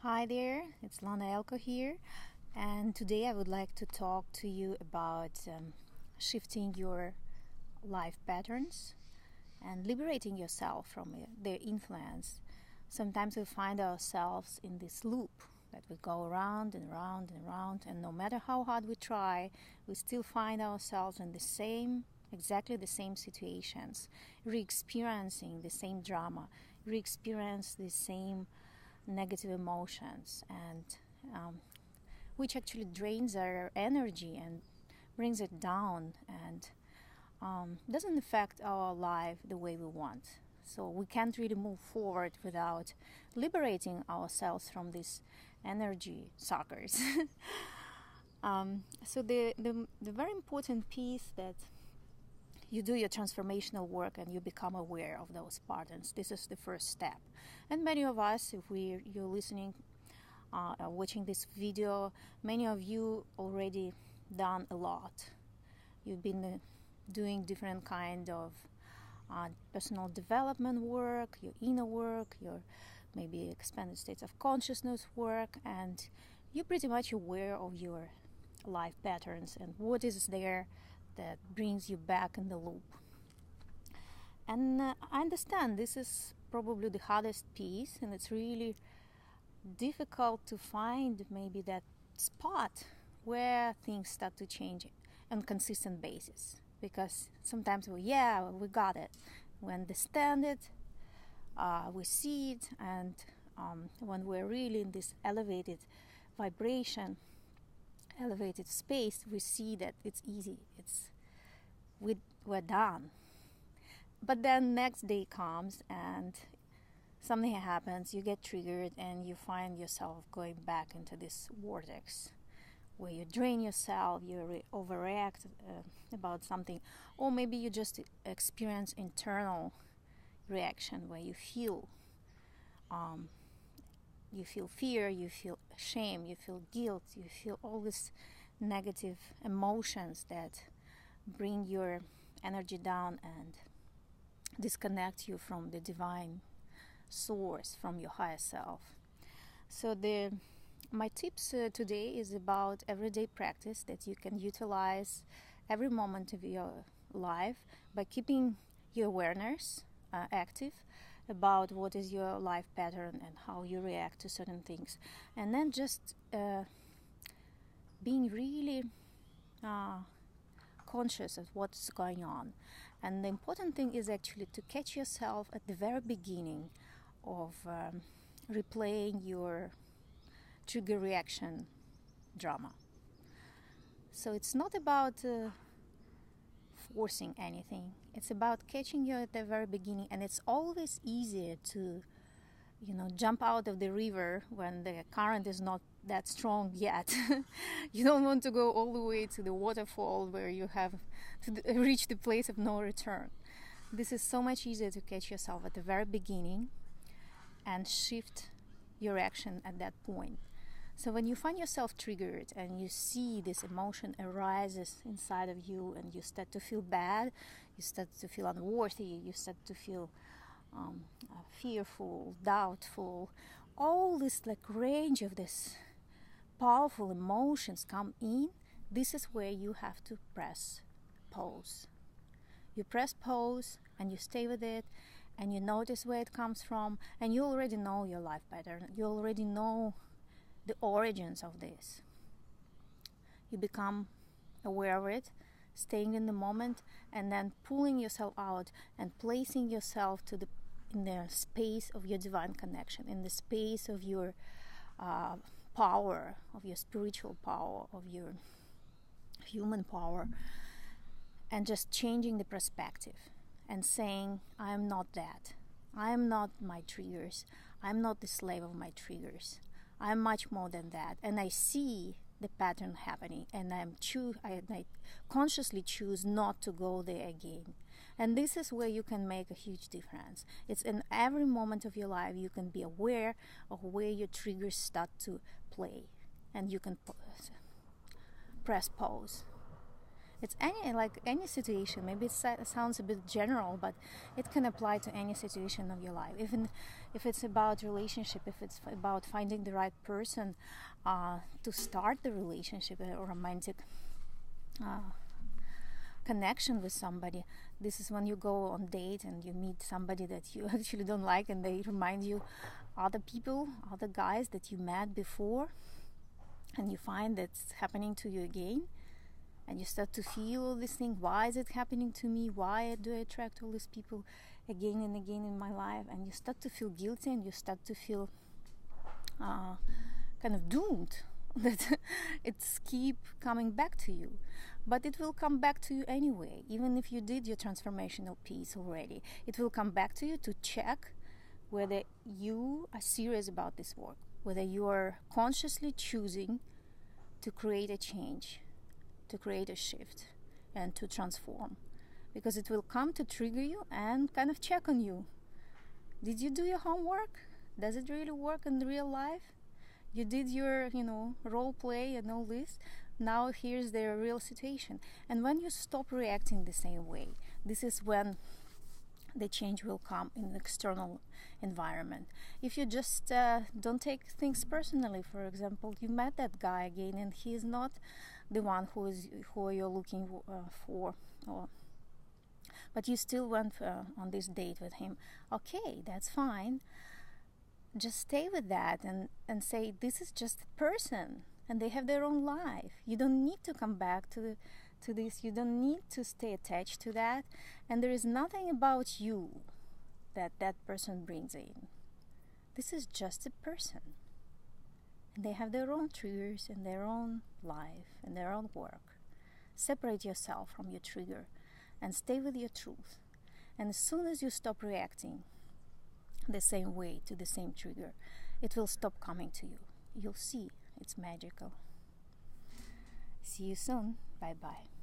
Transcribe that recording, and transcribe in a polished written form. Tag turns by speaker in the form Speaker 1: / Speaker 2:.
Speaker 1: Hi there, it's Lana Elko here, and today I would like to talk to you about shifting your life patterns and liberating yourself from their influence. Sometimes we find ourselves in this loop that we go around and around and around, and no matter how hard we try, we still find ourselves in exactly the same situations, re-experiencing the same drama, re-experience the same negative emotions, and um, which actually drains our energy and brings it down and doesn't affect our life the way we want. So we can't really move forward without liberating ourselves from these energy suckers. So the very important piece that you do your transformational work and you become aware of those patterns. This is the first step. And many of us, if you're listening, watching this video, many of you already done a lot. You've been doing different kind of personal development work, your inner work, your maybe expanded states of consciousness work, and you're pretty much aware of your life patterns and what is there that brings you back in the loop. And I understand this is probably the hardest piece, and it's really difficult to find maybe that spot where things start to change on a consistent basis, because sometimes we got it, we understand it, we see it, and when we're really in this elevated vibration, elevated space, we see that it's easy, we're done. But then next day comes and something happens, you get triggered, and you find yourself going back into this vortex where you drain yourself, you overreact about something, or maybe you just experience internal reaction where you feel fear, you feel shame, you feel guilt, you feel all these negative emotions that bring your energy down and disconnect you from the divine source, from your higher self. So my tips today is about everyday practice that you can utilize every moment of your life by keeping your awareness active about what is your life pattern and how you react to certain things, and then just being really conscious of what's going on. And the important thing is actually to catch yourself at the very beginning of replaying your trigger reaction drama. So it's not about forcing anything, it's about catching you at the very beginning. And it's always easier to jump out of the river when the current is not that strong yet. You don't want to go all the way to the waterfall where you have to reach the place of no return. This is so much easier to catch yourself at the very beginning and shift your action at that point. So when you find yourself triggered and you see this emotion arises inside of you, and you start to feel bad, you start to feel unworthy, you start to feel fearful, doubtful, all this range of this powerful emotions come in, this is where you have to press pause. You press pause and you stay with it, and you notice where it comes from, and you already know your life pattern, you already know the origins of this. You become aware of it, staying in the moment, and then pulling yourself out and placing yourself in the space of your divine connection, in the space of your power, of your spiritual power, of your human power, and just changing the perspective and saying, I am not that. I am not my triggers. I am not the slave of my triggers. I am much more than that. And I see the pattern happening, and I consciously choose not to go there again. And this is where you can make a huge difference. It's in every moment of your life you can be aware of where your triggers start to play, and you can press pause. It's any situation. Maybe it sounds a bit general, but it can apply to any situation of your life. Even if it's about relationship, if it's about finding the right person to start the relationship, a romantic connection with somebody. This is when you go on date and you meet somebody that you actually don't like, and they remind you other people, other guys that you met before, and you find that's happening to you again, and you start to feel all these things. Why is it happening to me? Why do I attract all these people again and again in my life? And you start to feel guilty, and you start to feel kind of doomed that it's keep coming back to you. But it will come back to you anyway. Even if you did your transformational piece already, it will come back to you to check whether you are serious about this work, whether you are consciously choosing to create a change, to create a shift, and to transform. Because it will come to trigger you and kind of check on you. Did you do your homework? Does it really work in real life? You did your, role play and all this. Now here's the real situation. And when you stop reacting the same way, this is when the change will come in the external environment. If you just don't take things personally, for example, you met that guy again and he is not the one who you're looking for, but you still went on this date with him. Okay, that's fine. Just stay with that and say, this is just a person and they have their own life. You don't need to come back to this. You don't need to stay attached to that. And there is nothing about you that person brings in. This is just a person. And they have their own triggers and their own life and their own work. Separate yourself from your trigger and stay with your truth. And as soon as you stop reacting the same way to the same trigger, it will stop coming to you. You'll see, it's magical. See you soon. Bye bye.